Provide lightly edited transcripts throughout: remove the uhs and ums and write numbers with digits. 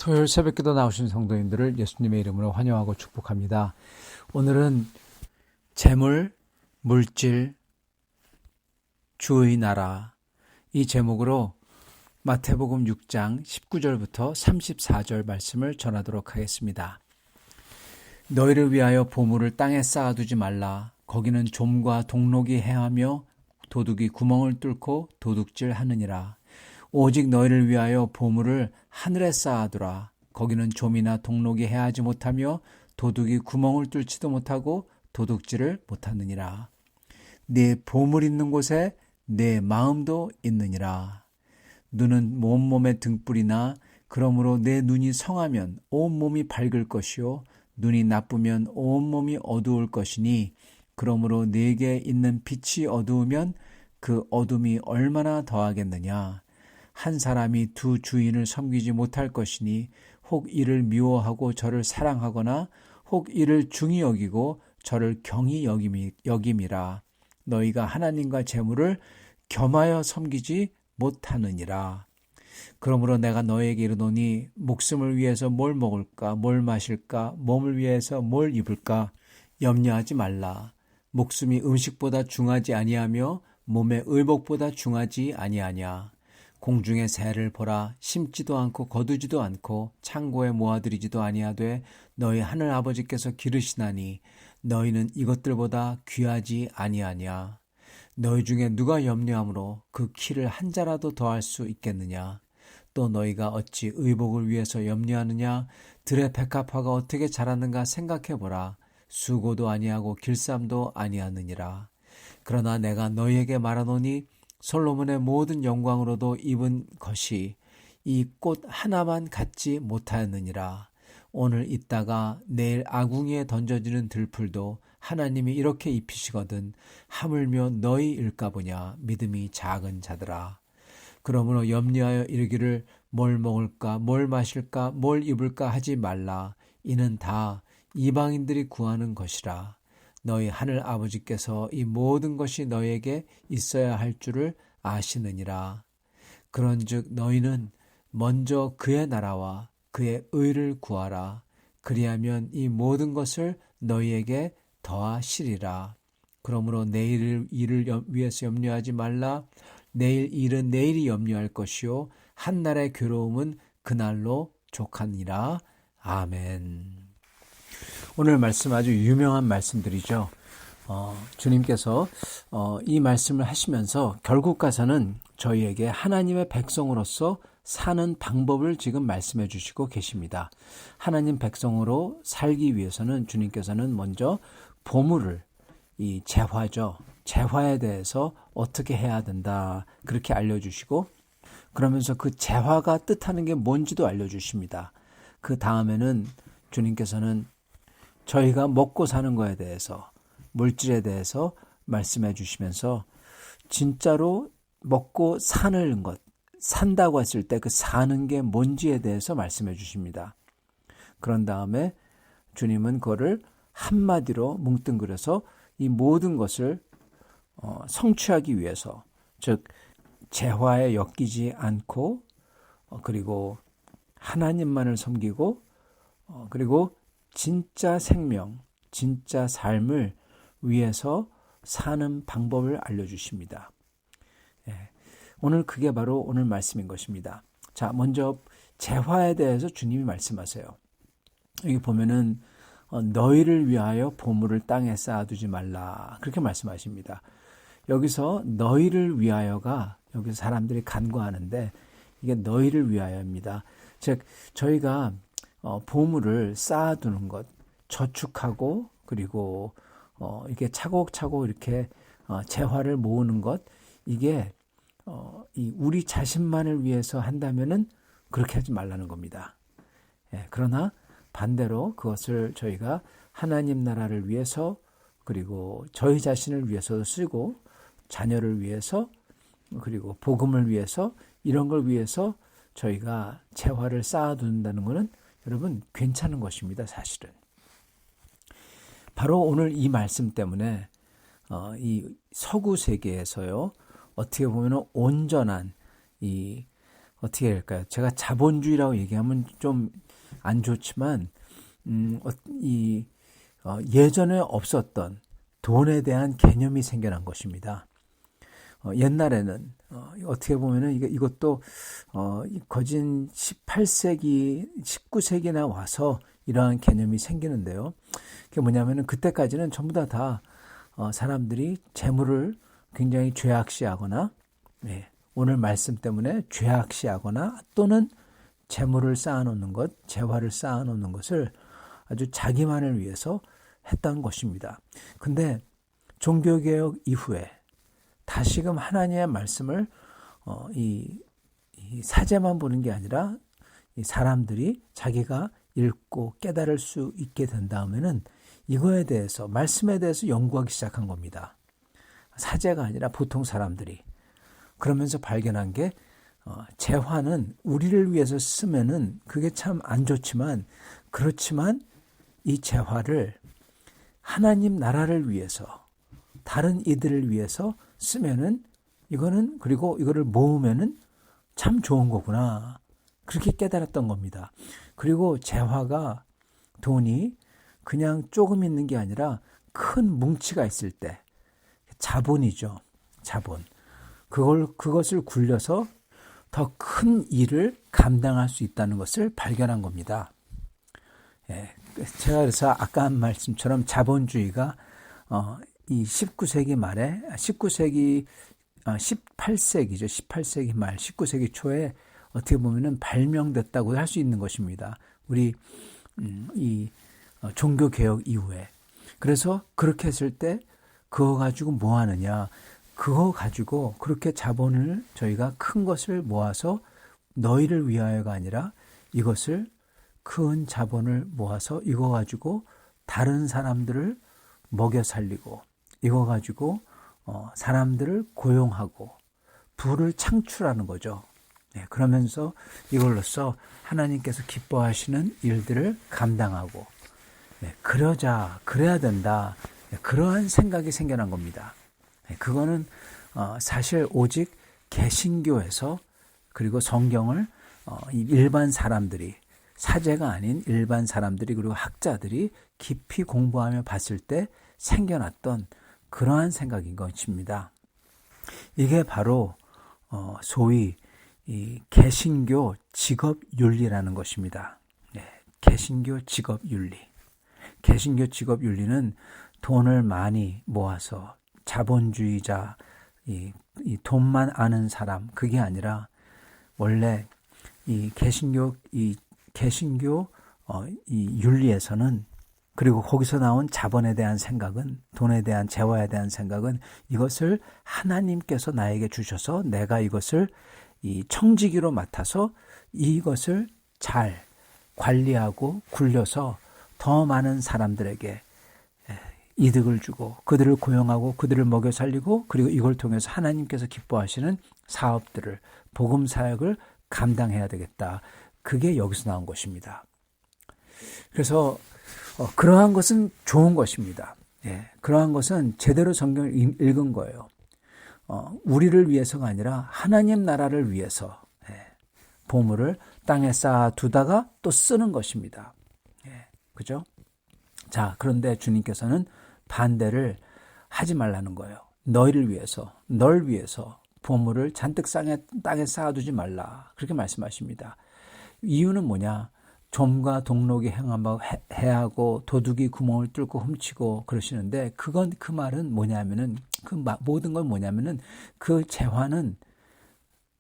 토요일 새벽기도 나오신 성도님들을 예수님의 이름으로 환영하고 축복합니다. 오늘은 재물, 물질, 주의 나라 이 제목으로 마태복음 6장 19절부터 34절 말씀을 전하도록 하겠습니다. 너희를 위하여 보물을 땅에 쌓아두지 말라. 거기는 좀과 동록이 해하며 도둑이 구멍을 뚫고 도둑질 하느니라. 오직 너희를 위하여 보물을 하늘에 쌓아두라. 거기는 좀이나 동록이 해하지 못하며 도둑이 구멍을 뚫지도 못하고 도둑질을 못하느니라. 네 보물 있는 곳에 내 마음도 있느니라. 눈은 온몸의 등불이나 그러므로 내 눈이 성하면 온몸이 밝을 것이요 눈이 나쁘면 온몸이 어두울 것이니 그러므로 네게 있는 빛이 어두우면 그 어둠이 얼마나 더하겠느냐. 한 사람이 두 주인을 섬기지 못할 것이니 혹 이를 미워하고 저를 사랑하거나 혹 이를 중히 여기고 저를 경히 여김이라. 너희가 하나님과 재물을 겸하여 섬기지 못하느니라. 그러므로 내가 너희에게 이르노니 목숨을 위해서 뭘 먹을까 뭘 마실까 몸을 위해서 뭘 입을까 염려하지 말라. 목숨이 음식보다 중하지 아니하며 몸의 의복보다 중하지 아니하냐. 공중의 새를 보라. 심지도 않고 거두지도 않고 창고에 모아들이지도 아니하되 너희 하늘 아버지께서 기르시나니 너희는 이것들보다 귀하지 아니하냐. 너희 중에 누가 염려함으로 그 키를 한 자라도 더할 수 있겠느냐. 또 너희가 어찌 의복을 위해서 염려하느냐. 들의 백합화가 어떻게 자라는가 생각해보라. 수고도 아니하고 길쌈도 아니하느니라. 그러나 내가 너희에게 말하노니 솔로몬의 모든 영광으로도 입은 것이 이 꽃 하나만 갖지 못하였느니라. 오늘 있다가 내일 아궁이에 던져지는 들풀도 하나님이 이렇게 입히시거든 하물며 너희일까 보냐. 믿음이 작은 자들아. 그러므로 염려하여 이르기를 뭘 먹을까 뭘 마실까 뭘 입을까 하지 말라. 이는 다 이방인들이 구하는 것이라. 너희 하늘 아버지께서 이 모든 것이 너희에게 있어야 할 줄을 아시느니라. 그런즉 너희는 먼저 그의 나라와 그의 의를 구하라. 그리하면 이 모든 것을 너희에게 더하시리라. 그러므로 내일 일을 위해서 염려하지 말라. 내일 일은 내일이 염려할 것이요 한날의 괴로움은 그날로 족하니라. 아멘. 오늘 말씀 아주 유명한 말씀들이죠. 주님께서 이 말씀을 하시면서 결국 가서는 저희에게 하나님의 백성으로서 사는 방법을 지금 말씀해 주시고 계십니다. 하나님 백성으로 살기 위해서는 주님께서는 먼저 보물을, 이 재화죠. 재화에 대해서 어떻게 해야 된다. 그렇게 알려주시고 그러면서 그 재화가 뜻하는 게 뭔지도 알려주십니다. 그 다음에는 주님께서는 저희가 먹고 사는 거에 대해서 물질에 대해서 말씀해 주시면서 진짜로 먹고 사는 것, 산다고 했을 때 그 사는 게 뭔지에 대해서 말씀해 주십니다. 그런 다음에 주님은 그거를 한마디로 뭉뚱그려서 이 모든 것을 성취하기 위해서, 즉 재화에 엮이지 않고 그리고 하나님만을 섬기고 그리고 진짜 생명, 진짜 삶을 위해서 사는 방법을 알려주십니다. 오늘 그게 바로 오늘 말씀인 것입니다. 자, 먼저 재화에 대해서 주님이 말씀하세요. 여기 보면은 너희를 위하여 보물을 땅에 쌓아두지 말라 그렇게 말씀하십니다. 여기서 너희를 위하여가 여기서 사람들이 간구하는데 이게 너희를 위하여입니다. 즉 저희가 보물을 쌓아두는 것, 저축하고 그리고 이게 차곡차곡 이렇게 재화를 모으는 것, 이게 우리 자신만을 위해서 한다면은 그렇게 하지 말라는 겁니다. 그러나 반대로 그것을 저희가 하나님 나라를 위해서 그리고 저희 자신을 위해서도 쓰고 자녀를 위해서 그리고 복음을 위해서 이런 걸 위해서 저희가 재화를 쌓아둔다는 것은 여러분 괜찮은 것입니다. 사실은. 바로 오늘 이 말씀 때문에 이 서구 세계에서요 어떻게 보면 온전한 이 어떻게 해야 할까요? 제가 자본주의라고 얘기하면 좀 안 좋지만 예전에 없었던 돈에 대한 개념이 생겨난 것입니다. 옛날에는 어떻게 보면은 이것도 거진 18세기, 19세기나 와서 이러한 개념이 생기는데요. 그게 뭐냐면은 그때까지는 전부 다 사람들이 재물을 굉장히 죄악시하거나, 오늘 말씀 때문에 죄악시하거나 또는 재물을 쌓아놓는 것, 재화를 쌓아놓는 것을 아주 자기만을 위해서 했던 것입니다. 근데 종교개혁 이후에 다시금 하나님의 말씀을 이 사제만 보는 게 아니라 이 사람들이 자기가 읽고 깨달을 수 있게 된 다음에는 이거에 대해서, 말씀에 대해서 연구하기 시작한 겁니다. 사제가 아니라 보통 사람들이. 그러면서 발견한 게 재화는 우리를 위해서 쓰면은 그게 참 안 좋지만, 그렇지만 이 재화를 하나님 나라를 위해서, 다른 이들을 위해서 쓰면은 이거는, 그리고 이거를 모으면은 참 좋은 거구나. 그렇게 깨달았던 겁니다. 그리고 재화가, 돈이 그냥 조금 있는 게 아니라 큰 뭉치가 있을 때, 자본이죠. 자본. 그것을 굴려서 더 큰 일을 감당할 수 있다는 것을 발견한 겁니다. 제가 그래서 아까 한 말씀처럼 자본주의가 이 19세기 말에, 18세기죠. 18세기 말, 19세기 초에 어떻게 보면은 발명됐다고 할 수 있는 것입니다. 우리 이 종교개혁 이후에. 그래서 그렇게 했을 때 그거 가지고 뭐 하느냐. 그거 가지고 그렇게 자본을 저희가 큰 것을 모아서 너희를 위하여가 아니라 이것을, 큰 자본을 모아서 이거 가지고 다른 사람들을 먹여 살리고, 이거 가지고 사람들을 고용하고 부를 창출하는 거죠. 그러면서 이걸로써 하나님께서 기뻐하시는 일들을 감당하고, 그래야 된다. 그러한 생각이 생겨난 겁니다. 그거는 사실 오직 개신교에서, 그리고 성경을 일반 사람들이, 사제가 아닌 일반 사람들이, 그리고 학자들이 깊이 공부하며 봤을 때 생겨났던 그러한 생각인 것입니다. 이게 바로 소위 이 개신교 직업윤리라는 것입니다. 개신교 직업윤리. 개신교 직업윤리는 돈을 많이 모아서 자본주의자, 이 돈만 아는 사람, 그게 아니라 원래 이 개신교 이 윤리에서는, 그리고 거기서 나온 자본에 대한 생각은, 돈에 대한, 재화에 대한 생각은 이것을 하나님께서 나에게 주셔서 내가 이것을 이 청지기로 맡아서 이것을 잘 관리하고 굴려서 더 많은 사람들에게 이득을 주고 그들을 고용하고 그들을 먹여 살리고, 그리고 이걸 통해서 하나님께서 기뻐하시는 사업들을, 복음 사역을 감당해야 되겠다. 그게 여기서 나온 것입니다. 그래서 그러한 것은 좋은 것입니다. 그러한 것은 제대로 성경을 읽은 거예요. 우리를 위해서가 아니라 하나님 나라를 위해서 보물을 땅에 쌓아두다가 또 쓰는 것입니다. 그죠? 자, 그런데 주님께서는 반대를 하지 말라는 거예요. 너희를 위해서, 널 위해서 보물을 잔뜩 땅에 쌓아두지 말라. 그렇게 말씀하십니다. 이유는 뭐냐? 좀과 동록이 해하고 도둑이 구멍을 뚫고 훔치고 그러시는데, 그 말은 뭐냐면은, 모든 건 뭐냐면은, 그 재화는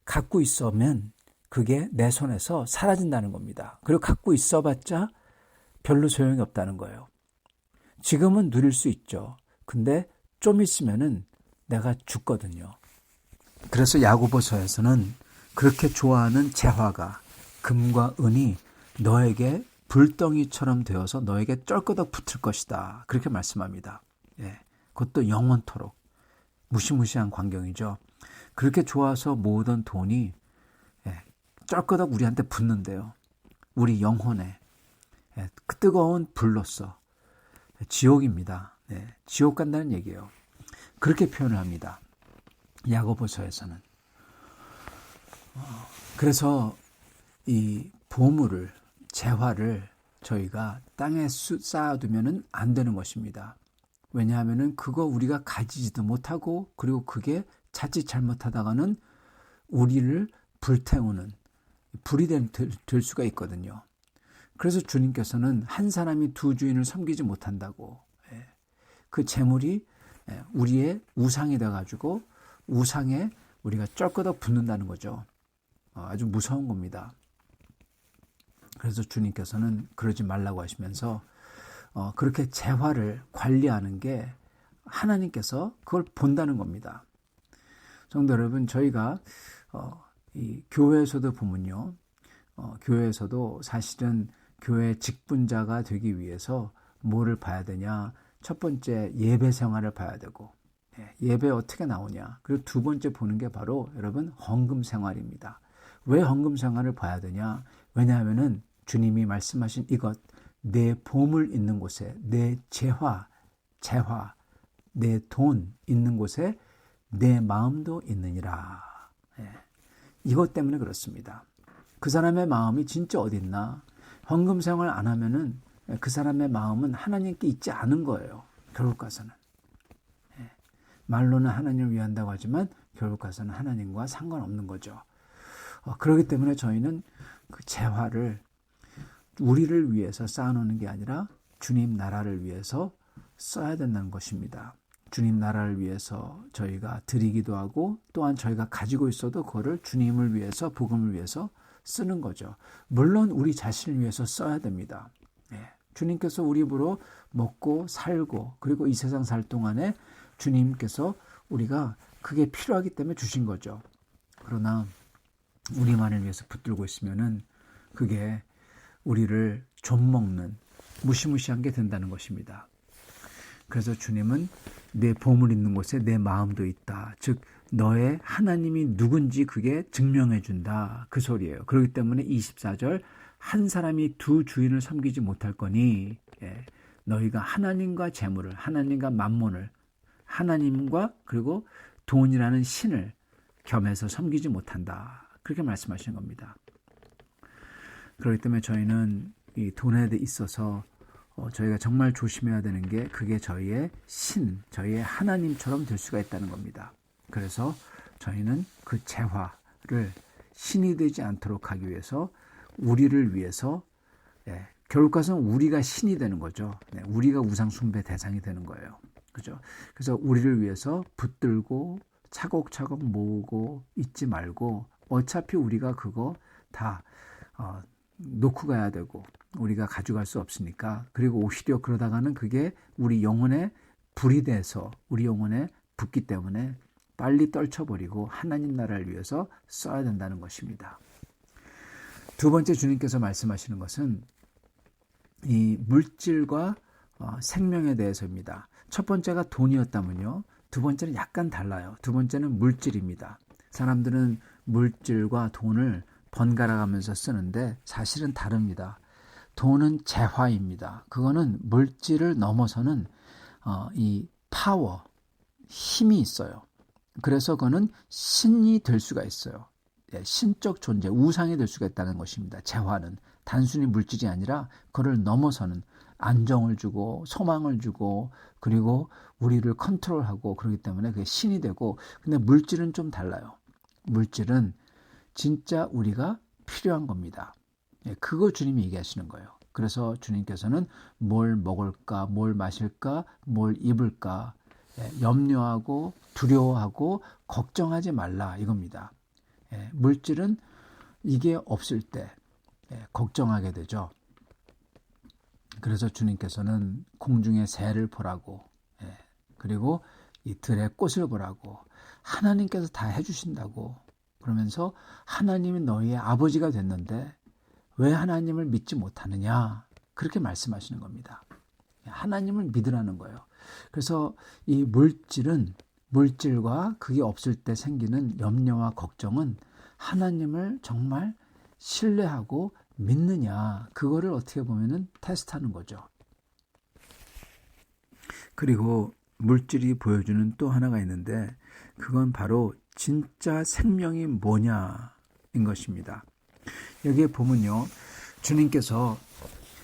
갖고 있으면 그게 내 손에서 사라진다는 겁니다. 그리고 갖고 있어봤자 별로 소용이 없다는 거예요. 지금은 누릴 수 있죠. 근데 좀 있으면은 내가 죽거든요. 그래서 야고보서에서는 그렇게 좋아하는 재화가, 금과 은이 너에게 불덩이처럼 되어서 너에게 쩔거덕 붙을 것이다. 그렇게 말씀합니다. 그것도 영원토록. 무시무시한 광경이죠. 그렇게 좋아서 모으던 돈이 쩔거덕 우리한테 붙는데요. 우리 영혼에 그 뜨거운 불로써 지옥입니다. 지옥 간다는 얘기예요. 그렇게 표현을 합니다. 야고보서에서는. 그래서 이 보물을, 재화를 저희가 땅에 쌓아두면 안 되는 것입니다. 왜냐하면 그거 우리가 가지지도 못하고, 그리고 그게 자칫 잘못하다가는 우리를 불태우는 불이 될 수가 있거든요. 그래서 주님께서는 한 사람이 두 주인을 섬기지 못한다고, 그 재물이 우리의 우상이 돼가지고 우상에 우리가 쩔거덕 붙는다는 거죠. 아주 무서운 겁니다. 그래서 주님께서는 그러지 말라고 하시면서 그렇게 재화를 관리하는 게 하나님께서 그걸 본다는 겁니다. 성도 여러분, 저희가 이 교회에서도 보면요, 교회에서도 사실은 교회 직분자가 되기 위해서 뭐를 봐야 되냐? 첫 번째, 예배 생활을 봐야 되고, 예배 어떻게 나오냐? 그리고 두 번째 보는 게 바로 여러분 헌금 생활입니다. 왜 헌금 생활을 봐야 되냐? 왜냐하면은 주님이 말씀하신 이것, 내 보물 있는 곳에, 내 재화, 내 돈 있는 곳에 내 마음도 있느니라. 이것 때문에 그렇습니다. 그 사람의 마음이 진짜 어디 있나? 헌금 생활 안 하면은 그 사람의 마음은 하나님께 있지 않은 거예요. 결국 가서는. 말로는 하나님을 위한다고 하지만 결국 가서는 하나님과 상관없는 거죠. 그렇기 때문에 저희는 그 재화를 우리를 위해서 쌓아놓는 게 아니라 주님 나라를 위해서 써야 된다는 것입니다. 주님 나라를 위해서 저희가 드리기도 하고, 또한 저희가 가지고 있어도 그거를 주님을 위해서, 복음을 위해서 쓰는 거죠. 물론 우리 자신을 위해서 써야 됩니다. 주님께서 우리 입으로 먹고 살고, 그리고 이 세상 살 동안에 주님께서 우리가 그게 필요하기 때문에 주신 거죠. 그러나 우리만을 위해서 붙들고 있으면은 그게 우리를 좀먹는 무시무시한 게 된다는 것입니다. 그래서 주님은 내 보물 있는 곳에 내 마음도 있다. 즉 너의 하나님이 누군지 그게 증명해 준다. 그 소리예요. 그렇기 때문에 24절, 한 사람이 두 주인을 섬기지 못할 거니 너희가 하나님과 재물을, 하나님과 만몬을, 하나님과 그리고 돈이라는 신을 겸해서 섬기지 못한다. 그렇게 말씀하시는 겁니다. 그렇기 때문에 저희는 이 돈에 있어서 저희가 정말 조심해야 되는 게, 그게 저희의 신, 저희의 하나님처럼 될 수가 있다는 겁니다. 그래서 저희는 그 재화를 신이 되지 않도록 하기 위해서, 우리를 위해서, 결국 가서는 우리가 신이 되는 거죠. 우리가 우상 숭배 대상이 되는 거예요. 그죠? 그래서 우리를 위해서 붙들고 차곡차곡 모으고 잊지 말고, 어차피 우리가 그거 다 놓고 가야 되고 우리가 가져갈 수 없으니까, 그리고 오히려 그러다가는 그게 우리 영혼에 불이 돼서 우리 영혼에 붙기 때문에 빨리 떨쳐버리고 하나님 나라를 위해서 써야 된다는 것입니다. 두 번째, 주님께서 말씀하시는 것은 이 물질과 생명에 대해서입니다. 첫 번째가 돈이었다면요, 두 번째는 약간 달라요. 두 번째는 물질입니다. 사람들은 물질과 돈을 번갈아 가면서 쓰는데 사실은 다릅니다. 돈은 재화입니다. 그거는 물질을 넘어서는 이 파워, 힘이 있어요. 그래서 그거는 신이 될 수가 있어요. 신적 존재, 우상이 될 수가 있다는 것입니다. 재화는 단순히 물질이 아니라 그를 넘어서는, 안정을 주고 소망을 주고 그리고 우리를 컨트롤하고, 그렇기 때문에 그게 신이 되고. 근데 물질은 좀 달라요. 물질은 진짜 우리가 필요한 겁니다. 그거 주님이 얘기하시는 거예요. 그래서 주님께서는 뭘 먹을까, 뭘 마실까, 뭘 입을까 염려하고 두려워하고 걱정하지 말라, 이겁니다. 물질은 이게 없을 때 걱정하게 되죠. 그래서 주님께서는 공중의 새를 보라고, 그리고 이 들의 꽃을 보라고, 하나님께서 다 해주신다고, 그러면서 하나님이 너희의 아버지가 됐는데 왜 하나님을 믿지 못하느냐, 그렇게 말씀하시는 겁니다. 하나님을 믿으라는 거예요. 그래서 이 물질과 그게 없을 때 생기는 염려와 걱정은 하나님을 정말 신뢰하고 믿느냐, 그거를 어떻게 보면은 테스트하는 거죠. 그리고 물질이 보여주는 또 하나가 있는데, 그건 바로 진짜 생명이 뭐냐, 것입니다. 여기에 보면요, 주님께서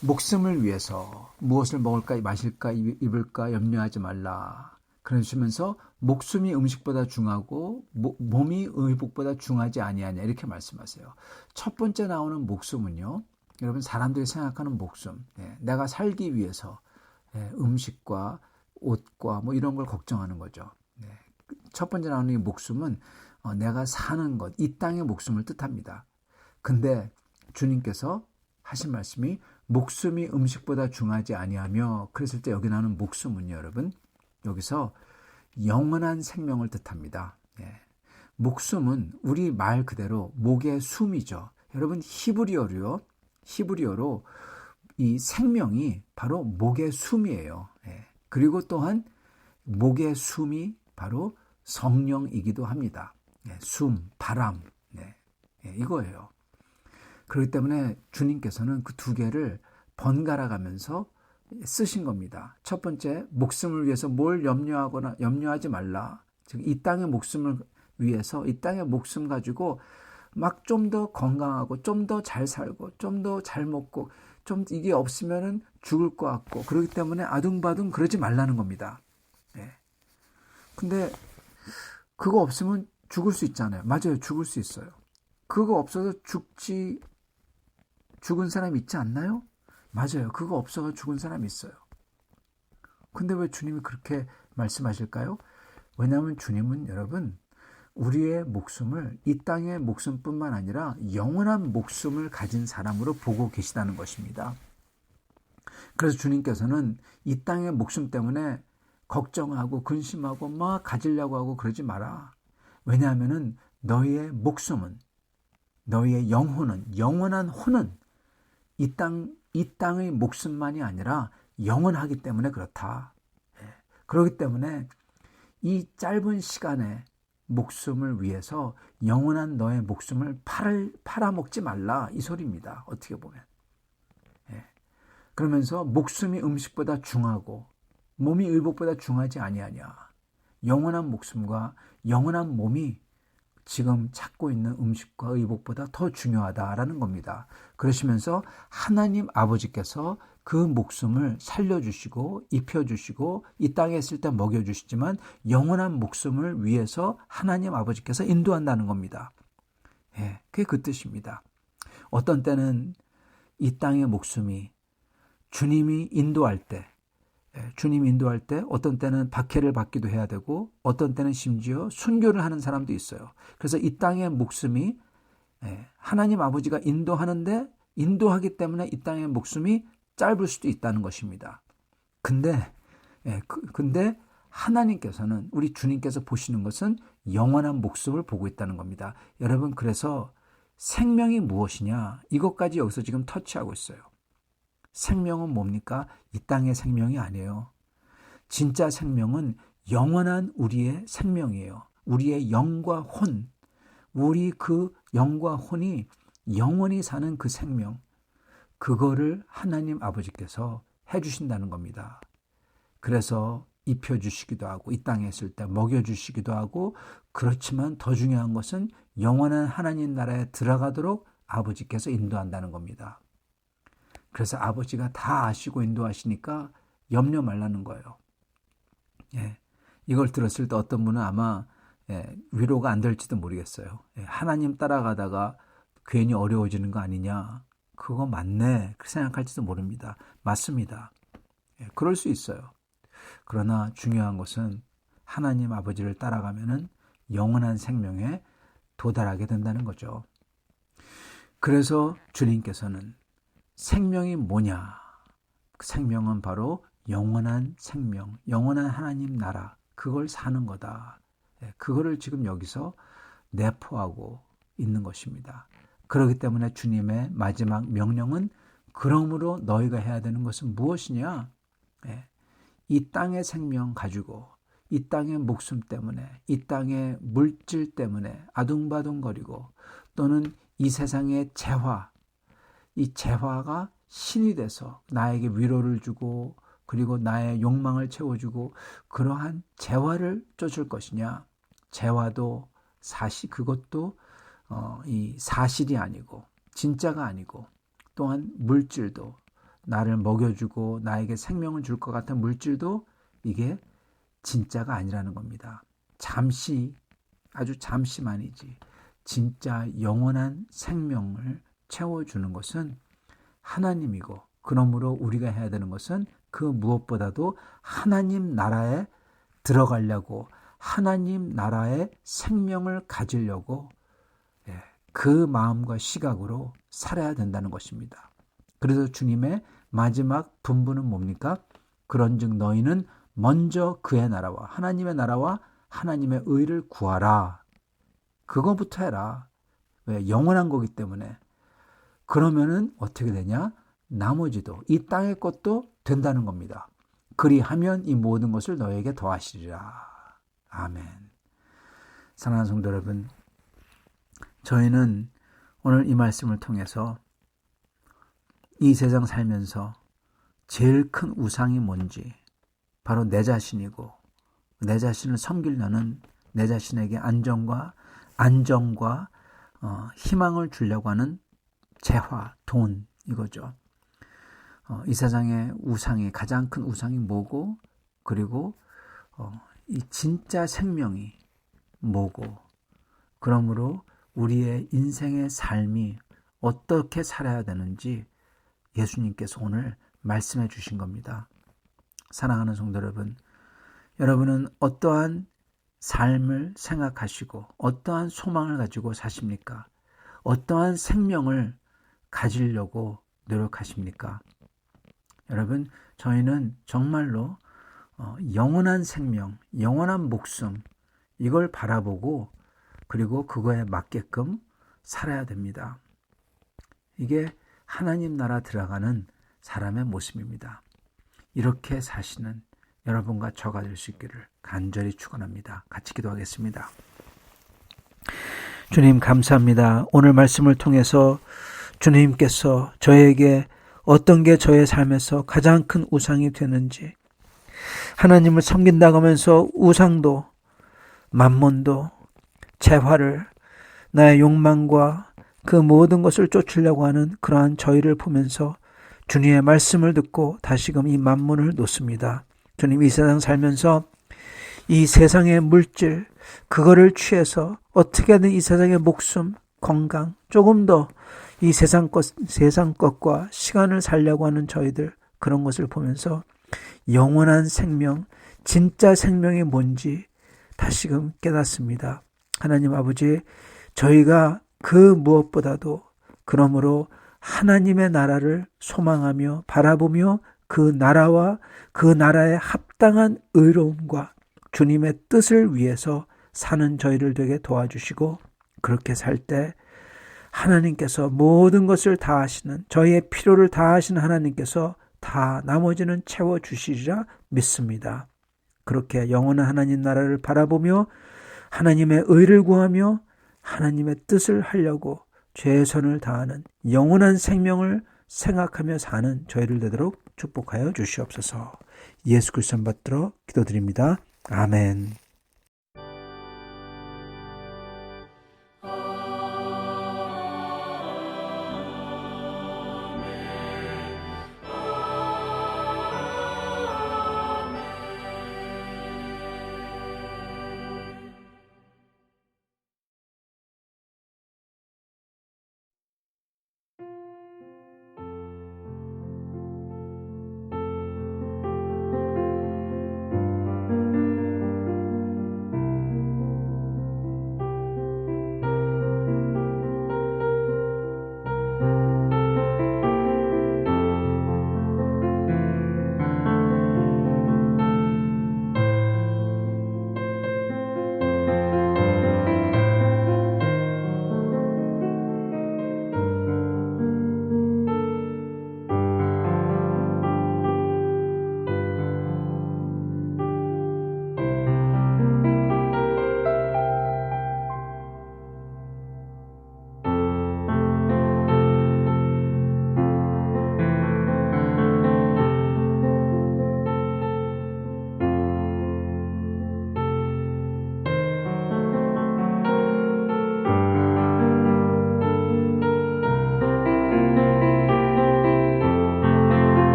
목숨을 위해서 무엇을 먹을까 마실까 입을까 염려하지 말라 그러시면서 목숨이 음식보다 중하고 몸이 의복보다 중하지 아니하냐 이렇게 말씀하세요. 첫 번째 나오는 목숨은요, 여러분 사람들이 생각하는 목숨, 내가 살기 위해서 음식과 옷과 뭐 이런 걸 걱정하는 거죠. 첫 번째 나오는 이 목숨은 내가 사는 것, 이 땅의 목숨을 뜻합니다. 근데 주님께서 하신 말씀이 목숨이 음식보다 중하지 아니하며 그랬을 때 여기 나오는 목숨은요, 여러분 여기서 영원한 생명을 뜻합니다. 목숨은 우리 말 그대로 목의 숨이죠. 여러분 히브리어로 이 생명이 바로 목의 숨이에요. 그리고 또한 목의 숨이 바로 성령이기도 합니다. 숨, 바람, 이거예요. 그렇기 때문에 주님께서는 그 두 개를 번갈아 가면서 쓰신 겁니다. 첫 번째, 목숨을 위해서 뭘 염려하지 말라. 즉, 이 땅의 목숨을 위해서, 이 땅의 목숨 가지고 막 좀 더 건강하고, 좀 더 잘 살고, 좀 더 잘 먹고, 좀 이게 없으면은 죽을 것 같고, 그렇기 때문에 아둥바둥 그러지 말라는 겁니다. 근데 그거 없으면 죽을 수 있잖아요. 맞아요. 죽을 수 있어요. 그거 없어서 죽은 사람 있지 않나요? 맞아요. 그거 없어서 죽은 사람 있어요. 근데 왜 주님이 그렇게 말씀하실까요? 왜냐하면 주님은 여러분 우리의 목숨을 이 땅의 목숨뿐만 아니라 영원한 목숨을 가진 사람으로 보고 계시다는 것입니다. 그래서 주님께서는 이 땅의 목숨 때문에 걱정하고 근심하고 막 가지려고 하고 그러지 마라. 왜냐하면 너희의 목숨은, 너희의 영혼은, 영원한 혼은 이 땅의 목숨만이 아니라 영원하기 때문에 그렇다. 그렇기 때문에 이 짧은 시간에 목숨을 위해서 영원한 너의 목숨을 팔아먹지 말라 이 소리입니다. 어떻게 보면. 그러면서 목숨이 음식보다 중하고 몸이 의복보다 중하지 아니하냐. 영원한 목숨과 영원한 몸이 지금 찾고 있는 음식과 의복보다 더 중요하다라는 겁니다. 그러시면서 하나님 아버지께서 그 목숨을 살려주시고 입혀주시고 이 땅에 있을 때 먹여주시지만 영원한 목숨을 위해서 하나님 아버지께서 인도한다는 겁니다. 그게 그 뜻입니다. 어떤 때는 이 땅의 목숨이 주님이 인도할 때 어떤 때는 박해를 받기도 해야 되고 어떤 때는 심지어 순교를 하는 사람도 있어요. 그래서 이 땅의 목숨이 하나님 아버지가 인도하기 때문에 이 땅의 목숨이 짧을 수도 있다는 것입니다. 근데 하나님께서는 우리 주님께서 보시는 것은 영원한 목숨을 보고 있다는 겁니다. 여러분 그래서 생명이 무엇이냐 이것까지 여기서 지금 터치하고 있어요. 생명은 뭡니까? 이 땅의 생명이 아니에요. 진짜 생명은 영원한 우리의 생명이에요. 우리의 영과 혼, 우리 그 영과 혼이 영원히 사는 그 생명, 그거를 하나님 아버지께서 해주신다는 겁니다. 그래서 입혀주시기도 하고 이 땅에 있을 때 먹여주시기도 하고 그렇지만 더 중요한 것은 영원한 하나님 나라에 들어가도록 아버지께서 인도한다는 겁니다. 그래서 아버지가 다 아시고 인도하시니까 염려 말라는 거예요. 이걸 들었을 때 어떤 분은 아마 위로가 안 될지도 모르겠어요. 하나님 따라가다가 괜히 어려워지는 거 아니냐. 그거 맞네. 그렇게 생각할지도 모릅니다. 맞습니다. 그럴 수 있어요. 그러나 중요한 것은 하나님 아버지를 따라가면은 영원한 생명에 도달하게 된다는 거죠. 그래서 주님께서는 생명이 뭐냐? 그 생명은 바로 영원한 생명, 영원한 하나님 나라, 그걸 사는 거다. 그거를 지금 여기서 내포하고 있는 것입니다. 그렇기 때문에 주님의 마지막 명령은 그러므로 너희가 해야 되는 것은 무엇이냐? 이 땅의 생명 가지고 이 땅의 목숨 때문에 이 땅의 물질 때문에 아둥바둥거리고 또는 이 세상의 재화, 이 재화가 신이 돼서 나에게 위로를 주고 그리고 나의 욕망을 채워주고 그러한 재화를 쫓을 것이냐. 재화도 그것도 이 사실이 아니고 진짜가 아니고 또한 물질도 나를 먹여주고 나에게 생명을 줄 것 같은 물질도 이게 진짜가 아니라는 겁니다. 잠시 아주 잠시만이지 진짜 영원한 생명을 채워주는 것은 하나님이고 그러므로 우리가 해야 되는 것은 그 무엇보다도 하나님 나라에 들어가려고 하나님 나라의 생명을 가지려고 그 마음과 시각으로 살아야 된다는 것입니다. 그래서 주님의 마지막 분부는 뭡니까? 그런즉 너희는 먼저 그의 나라와 하나님의 나라와 하나님의 의를 구하라. 그거부터 해라. 왜? 영원한 거기 때문에. 그러면은 어떻게 되냐? 나머지도 이 땅의 것도 된다는 겁니다. 그리하면 이 모든 것을 너에게 더하시리라. 아멘. 사랑하는 성도 여러분, 저희는 오늘 이 말씀을 통해서 이 세상 살면서 제일 큰 우상이 뭔지 바로 내 자신이고 내 자신을 섬기려는 내 자신에게 안정과 희망을 주려고 하는 재화, 돈 이거죠. 이 세상의 우상이 가장 큰 우상이 뭐고 그리고 이 진짜 생명이 뭐고 그러므로 우리의 인생의 삶이 어떻게 살아야 되는지 예수님께서 오늘 말씀해 주신 겁니다. 사랑하는 성도 여러분, 여러분은 어떠한 삶을 생각하시고 어떠한 소망을 가지고 사십니까? 어떠한 생명을 가지려고 노력하십니까? 여러분, 저희는 정말로 영원한 생명, 영원한 목숨 이걸 바라보고 그리고 그거에 맞게끔 살아야 됩니다. 이게 하나님 나라 들어가는 사람의 모습입니다. 이렇게 사시는 여러분과 저가 될 수 있기를 간절히 축원합니다. 같이 기도하겠습니다. 주님 감사합니다. 오늘 말씀을 통해서 주님께서 저에게 어떤 게 저의 삶에서 가장 큰 우상이 되는지 하나님을 섬긴다고 하면서 우상도 만몬도 재화를 나의 욕망과 그 모든 것을 쫓으려고 하는 그러한 저희를 보면서 주님의 말씀을 듣고 다시금 이 만몬을 놓습니다. 주님 이 세상 살면서 이 세상의 물질 그거를 취해서 어떻게든 이 세상의 목숨, 건강 조금 더 이 세상 것과 시간을 살려고 하는 저희들 그런 것을 보면서 영원한 생명, 진짜 생명이 뭔지 다시금 깨닫습니다. 하나님 아버지, 저희가 그 무엇보다도 그러므로 하나님의 나라를 소망하며 바라보며 그 나라와 그 나라에 합당한 의로움과 주님의 뜻을 위해서 사는 저희를 되게 도와주시고 그렇게 살 때 하나님께서 모든 것을 다 하시는 저희의 필요를 다 하시는 하나님께서 다 나머지는 채워주시리라 믿습니다. 그렇게 영원한 하나님 나라를 바라보며 하나님의 의를 구하며 하나님의 뜻을 하려고 최선을 다하는 영원한 생명을 생각하며 사는 저희를 되도록 축복하여 주시옵소서. 예수 그리스도 받들어 기도드립니다. 아멘.